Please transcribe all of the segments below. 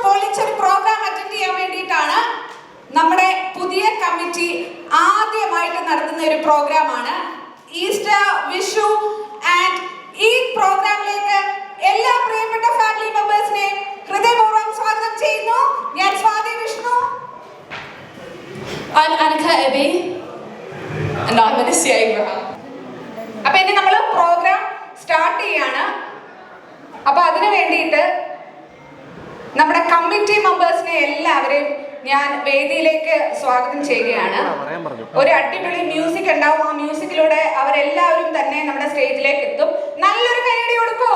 പൊളിച്ചൊരു programme attend ചെയ്യാൻ വേണ്ടിയിട്ടാണ്. നമ്മുടെ പുതിയ കമ്മിറ്റി ആദ്യമായിട്ട് നടത്തുന്ന ഒരു പ്രോഗ്രാമാണ് ഈസ്റ്റർ, വിഷു ആൻഡ് ഈദ് പ്രോഗ്രാമിലേക്ക് എല്ലാ പ്രിയപ്പെട്ട ഫാമിലി മെമ്പേഴ്സിനെ ഹൃദയപൂർവ്വം സ്വാഗതം ചെയ്യുന്നു. ഞാൻ Swathi Vishnu. I'm Anika Ebi and I'm Anasia Abraham. അപ്പൊ ഇനി നമ്മൾ പ്രോഗ്രാം സ്റ്റാർട്ട് ചെയ്യാണ്. അപ്പൊ അതിനു വേണ്ടിയിട്ട് നമ്മുടെ കമ്മിറ്റി മെമ്പേഴ്സിനെ എല്ലാവരെയും ഞാൻ വേദിയിലേക്ക് സ്വാഗതം ചെയ്യുകയാണ്. ഒരു അടിപൊളി മ്യൂസിക് ഉണ്ടാവും. ആ മ്യൂസിക്കിലൂടെ അവരെല്ലാവരും തന്നെ നമ്മുടെ സ്റ്റേജിലേക്ക് എത്തും. നല്ലൊരു കൈയടി കൊടുക്കൂ.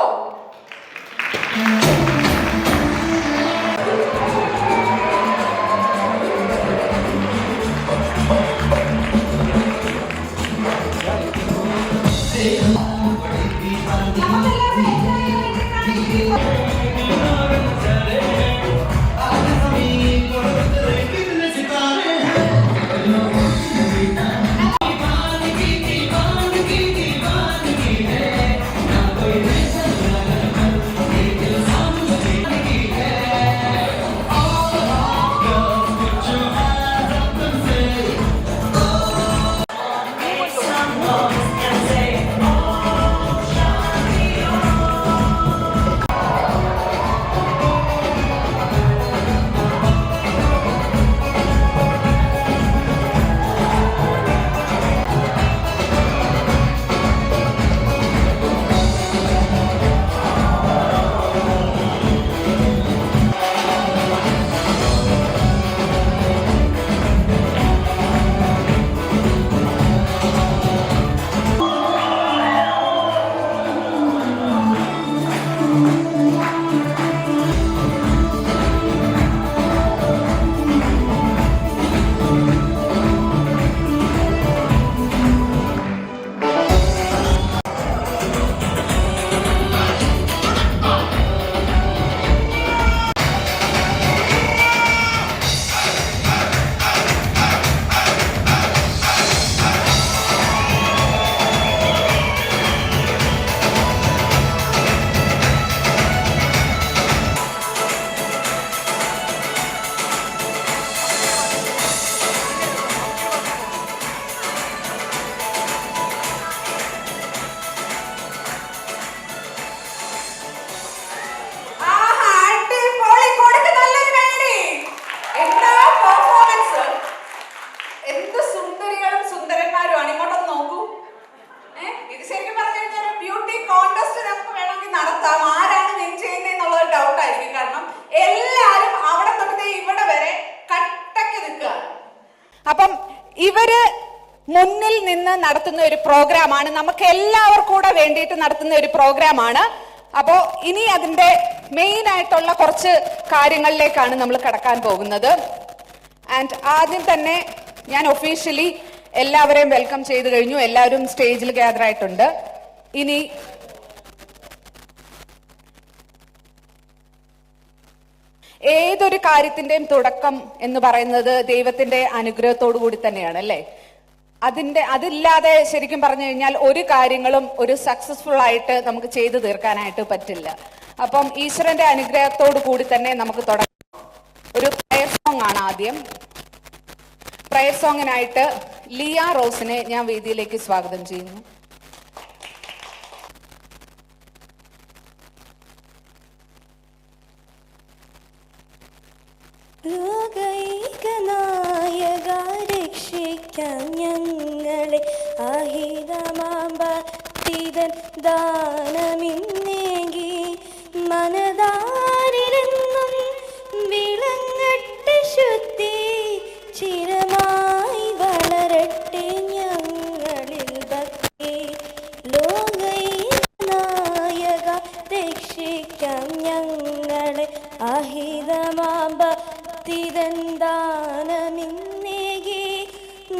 അപ്പം ഇവര് മുന്നിൽ നിന്ന് നടത്തുന്ന ഒരു പ്രോഗ്രാമാണ്. നമുക്ക് എല്ലാവർക്കും കൂടെ വേണ്ടിയിട്ട് നടത്തുന്ന ഒരു പ്രോഗ്രാമാണ്. അപ്പോൾ ഇനി അതിന്റെ മെയിൻ ആയിട്ടുള്ള കുറച്ച് കാര്യങ്ങളിലേക്കാണ് നമ്മൾ കടക്കാൻ പോകുന്നത്. ആൻഡ് ആദ്യം തന്നെ ഞാൻ ഒഫീഷ്യലി എല്ലാവരെയും വെൽക്കം ചെയ്ത് കഴിഞ്ഞു. എല്ലാവരും സ്റ്റേജിൽ ഗ്യാദർ ആയിട്ടുണ്ട്. ഇനി ഏതൊരു കാര്യത്തിന്റെയും തുടക്കം എന്ന് പറയുന്നത് ദൈവത്തിന്റെ അനുഗ്രഹത്തോടു കൂടി തന്നെയാണ്, അല്ലേ? അതില്ലാതെ ശരിക്കും പറഞ്ഞു കഴിഞ്ഞാൽ ഒരു കാര്യങ്ങളും ഒരു സക്സസ്ഫുൾ ആയിട്ട് നമുക്ക് ചെയ്തു തീർക്കാനായിട്ട് പറ്റില്ല. അപ്പം ഈശ്വരന്റെ അനുഗ്രഹത്തോടു കൂടി തന്നെ നമുക്ക് തുടങ്ങാം. ഒരു പ്രയർ സോങ് ആണ് ആദ്യം. പ്രയർ സോങ്ങിനായിട്ട് ലിയ റോസിനെ ഞാൻ വേദിയിലേക്ക് സ്വാഗതം ചെയ്യുന്നു. ലോകൈകനായക രക്ഷിക്കാൻ ഞങ്ങളെ അഹിതമാമ്പത്തിതൻ ദാനമിന്നേകി മനതാരിലെന്നും വിളങ്ങട്ടെ ശുദ്ധി ചിരമായി വളരട്ടെ ഞങ്ങളിൽ ഭക്തി. ലോകൈകനായക രക്ഷിക്കാൻ ഞങ്ങളെ അഹിതമാമ്പത്തിതൻ ദാനമിന്നേകി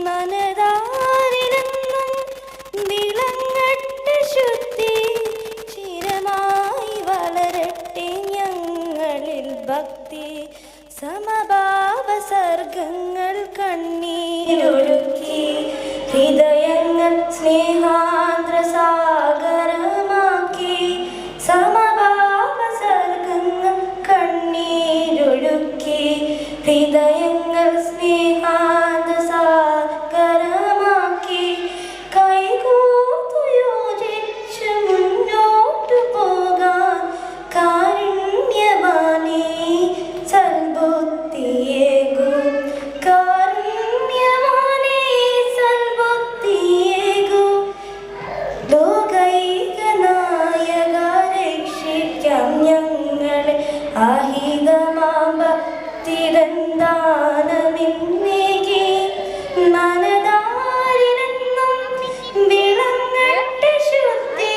മനതാരിലെന്നും വിളങ്ങട്ടെ ശുദ്ധി ചിരമായി വളരട്ടെ ഞങ്ങളിൽ ഭക്തി. സമഭാവ സർഗങ്ങൾ കണ്ണീരൊഴുക്കി ഹൃദയങ്ങൾ സ്നേഹാർദ്ര സാഗരമാക്കി. സമഭാവ സർഗങ്ങൾ കണ്ണീരൊഴുക്കി ഭക്തിദന്താനമിന്നേകി മനതാരിലെന്നും വിളങ്ങട്ടെ ശുദ്ധി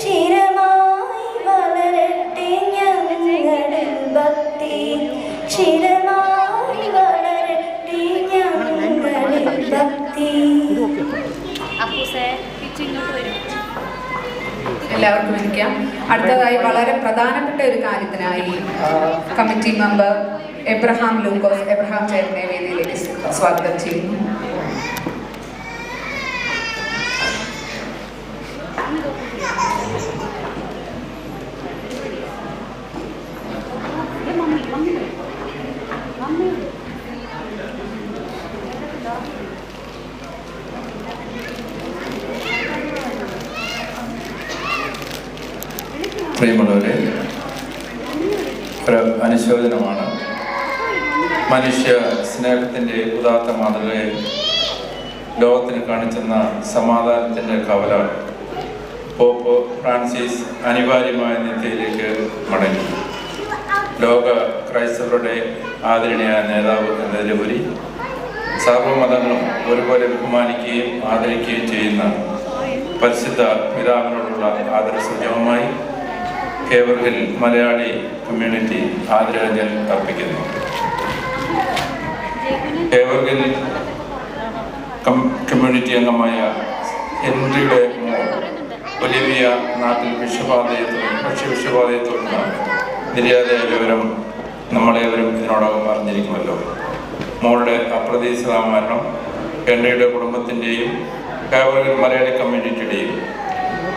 ചിരമായി വളരട്ടെ ഞങ്ങളിൽ ഭക്തി ചിരമായി വളരട്ടെ ഞങ്ങളിൽ ഭക്തി. എല്ലാവർക്കും ഇരിക്കാം. അടുത്തതായി വളരെ പ്രധാനപ്പെട്ട ഒരു കാര്യത്തിനായി കമ്മിറ്റി മെമ്പർ എബ്രഹാം ലൂക്കോസ് എബ്രഹാം ചേട്ടനെ വേദിയിലേക്ക് സ്വാഗതം ചെയ്യുന്നു. പ്രിയമുള്ളവരെ, ഒരു അനുശോചനമാണ്. മനുഷ്യ സ്നേഹത്തിൻ്റെ ഉദാത്ത മാതൃകയെ ലോകത്തിന് കാണിച്ചെന്ന സമാധാനത്തിൻ്റെ കവലാണ് പോപ്പ് ഫ്രാൻസിസ് അനിവാര്യമായ നിത്യയിലേക്ക് മടങ്ങി. ലോക ക്രൈസ്തവരുടെ ആദരണീയ നേതാവ് എന്നതിലുപരി സർവ്വമതങ്ങളും ഒരുപോലെ ബഹുമാനിക്കുകയും ആദരിക്കുകയും ചെയ്യുന്ന പരിശുദ്ധ പിതാവിനോടുള്ള ആദരസൂചകമായി ഹേവർഗിൽ മലയാളി കമ്മ്യൂണിറ്റി ആദരാഞ്ജലി അർപ്പിക്കുന്നു. ഹേവർഗിൽ കമ്മ്യൂണിറ്റി അംഗമായ ഹെൻറിയുടെ മോൾ ഒലിവിയ നാട്ടിൽ ഭക്ഷ്യവിഷബാധയെ തുടർന്ന് നിര്യാതയായ വിവരം നമ്മളേവരും ഇതിനോടകം അറിഞ്ഞിരിക്കുമല്ലോ. മോളുടെ അപ്രതീക്ഷിത മരണം ഹെൻറിയുടെ കുടുംബത്തിൻ്റെയും ഹേവർഗിൽ മലയാളി കമ്മ്യൂണിറ്റിയുടെയും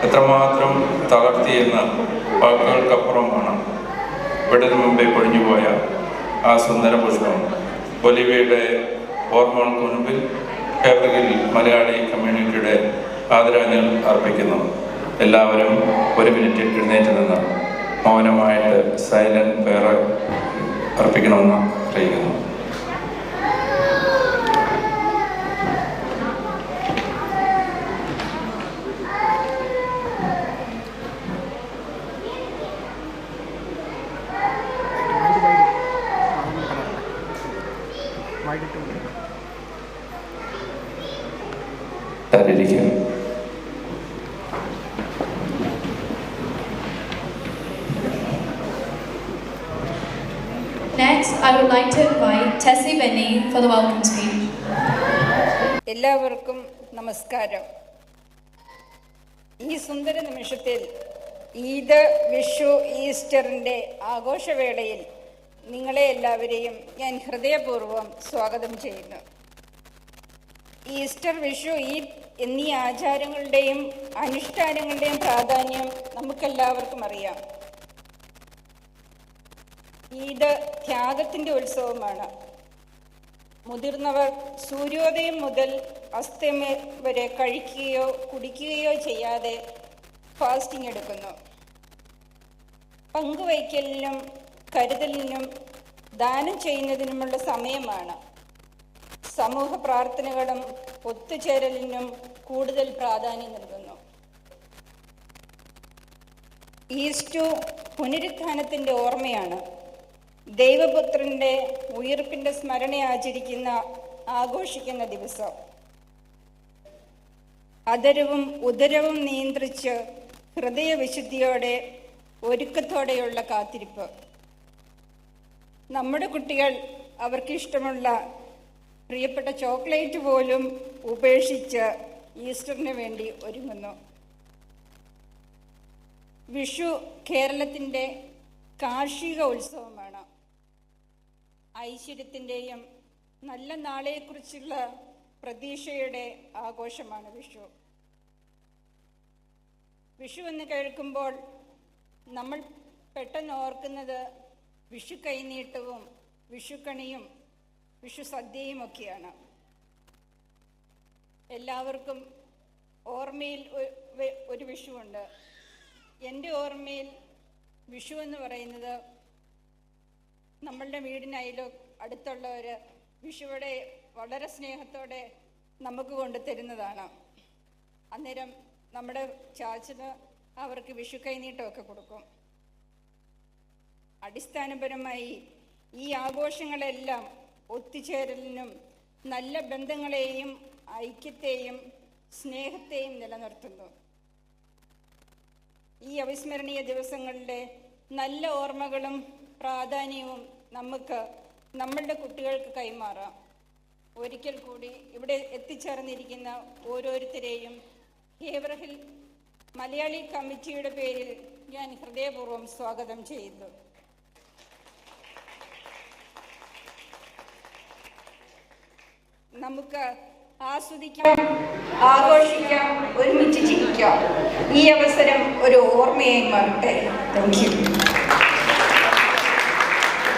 എത്രമാത്രം തളർത്തിയെന്ന് വാക്കുകൾക്കപ്പുറമാണ്. വിടലിന് മുമ്പേ പൊഴിഞ്ഞുപോയ ആ സുന്ദര പുഷ്പം ഒലിവിയുടെ ഓർമ്മകൾക്ക് മുൻപിൽ ഹേവർഗിൽ മലയാളി കമ്മ്യൂണിറ്റിയുടെ ആദരാഞ്ജലി അർപ്പിക്കുന്നു. എല്ലാവരും ഒരു മിനിറ്റ് എഴുന്നേറ്റ് നിന്ന് മൗനമായിട്ട് സൈലന്റ് പ്രയർ അർപ്പിക്കണമെന്ന് അറിയിക്കുന്നു. Next, I would like to invite Tessie Benny for the welcome speech. എല്ലാവർക്കും നമസ്കാരം. ഈ സുന്ദര നിമിഷത്തിൽ ഈദ്, വിഷു, ഈസ്റ്ററിൻ്റെ ആഘോഷവേളയിൽ നിങ്ങളെ എല്ലാവരെയും ഞാൻ ഹൃദയപൂർവ്വം സ്വാഗതം ചെയ്യുന്നു. ഈസ്റ്റർ, വിഷു, ഈദ് എന്നീ ആചാരങ്ങളുടെയും അനുഷ്ഠാനങ്ങളുടെയും പ്രാധാന്യം നമുക്കെല്ലാവർക്കും അറിയാം. ഈദ് ത്യാഗത്തിൻ്റെ ഉത്സവമാണ്. മുതിർന്നവർ സൂര്യോദയം മുതൽ അസ്തമയം വരെ കഴിക്കുകയോ കുടിക്കുകയോ ചെയ്യാതെ ഫാസ്റ്റിംഗ് എടുക്കുന്നു. പങ്കുവയ്ക്കലിനും കരുതലിനും ദാനം ചെയ്യുന്നതിനുമുള്ള സമയമാണ്. സമൂഹ പ്രാർത്ഥനകളും ഒത്തുചേരലിനും കൂടുതൽ പ്രാധാന്യം നൽകുന്നു. ഈസ്റ്റർ പുനരുത്ഥാനത്തിൻ്റെ ഓർമ്മയാണ്. ദൈവപുത്രൻ്റെ ഉയിർപ്പിൻ്റെ സ്മരണ ആഘോഷിക്കുന്ന ദിവസം. അധരവും ഉദരവും നിയന്ത്രിച്ച് ഹൃദയവിശുദ്ധിയോടെ ഒരുക്കത്തോടെയുള്ള കാത്തിരിപ്പ്. നമ്മുടെ കുട്ടികൾ അവർക്കിഷ്ടമുള്ള പ്രിയപ്പെട്ട ചോക്ലേറ്റ് പോലും ഉപേക്ഷിച്ച് ഈസ്റ്ററിന് വേണ്ടി ഒരുങ്ങുന്നു. വിഷു കേരളത്തിൻ്റെ കാർഷിക ഉത്സവമാണ്. ഐശ്വര്യത്തിൻ്റെയും നല്ല നാളെക്കുറിച്ചുള്ള പ്രതീക്ഷയുടെ ആഘോഷമാണ് വിഷു. വിഷു എന്ന് കേൾക്കുമ്പോൾ നമ്മൾ പെട്ടെന്ന് ഓർക്കുന്നത് വിഷു കൈനീട്ടവും വിഷുക്കണിയും വിഷു സദ്യയുമൊക്കെയാണ്. എല്ലാവർക്കും ഓർമ്മയിൽ ഒരു വിഷുവുണ്ട്. എൻ്റെ ഓർമ്മയിൽ വിഷു എന്ന് പറയുന്നത് നമ്മളുടെ വീടിനായാലും അടുത്തുള്ളവർ വിഷുവിടെ വളരെ സ്നേഹത്തോടെ നമുക്ക് കൊണ്ടുതരുന്നതാണ്. അന്നേരം നമ്മുടെ ചാച്ചന് അവർക്ക് വിഷു കൈനീട്ടമൊക്കെ കൊടുക്കും. അടിസ്ഥാനപരമായി ഈ ആഘോഷങ്ങളെല്ലാം ഒത്തുചേരലിനും നല്ല ബന്ധങ്ങളെയും ഐക്യത്തെയും സ്നേഹത്തെയും നിലനിർത്തുന്നു. ഈ അവിസ്മരണീയ ദിവസങ്ങളുടെ നല്ല ഓർമ്മകളും പ്രാധാന്യവും നമുക്ക് നമ്മളുടെ കുട്ടികൾക്ക് കൈമാറാം. ഒരിക്കൽ കൂടി ഇവിടെ എത്തിച്ചേർന്നിരിക്കുന്ന ഓരോരുത്തരെയും ഹേബ്രഹിൽ മലയാളി കമ്മിറ്റിയുടെ പേരിൽ ഞാൻ ഹൃദയപൂർവ്വം സ്വാഗതം ചെയ്യുന്നു. നമുക്ക് ആസ്വദിക്കാം, ആഘോഷിക്കാം, ഒരുമിച്ച് ചിരിക്കാം. ഈ അവസരം ഒരു ഓർമ്മയായി മാറട്ടെ. Thank you.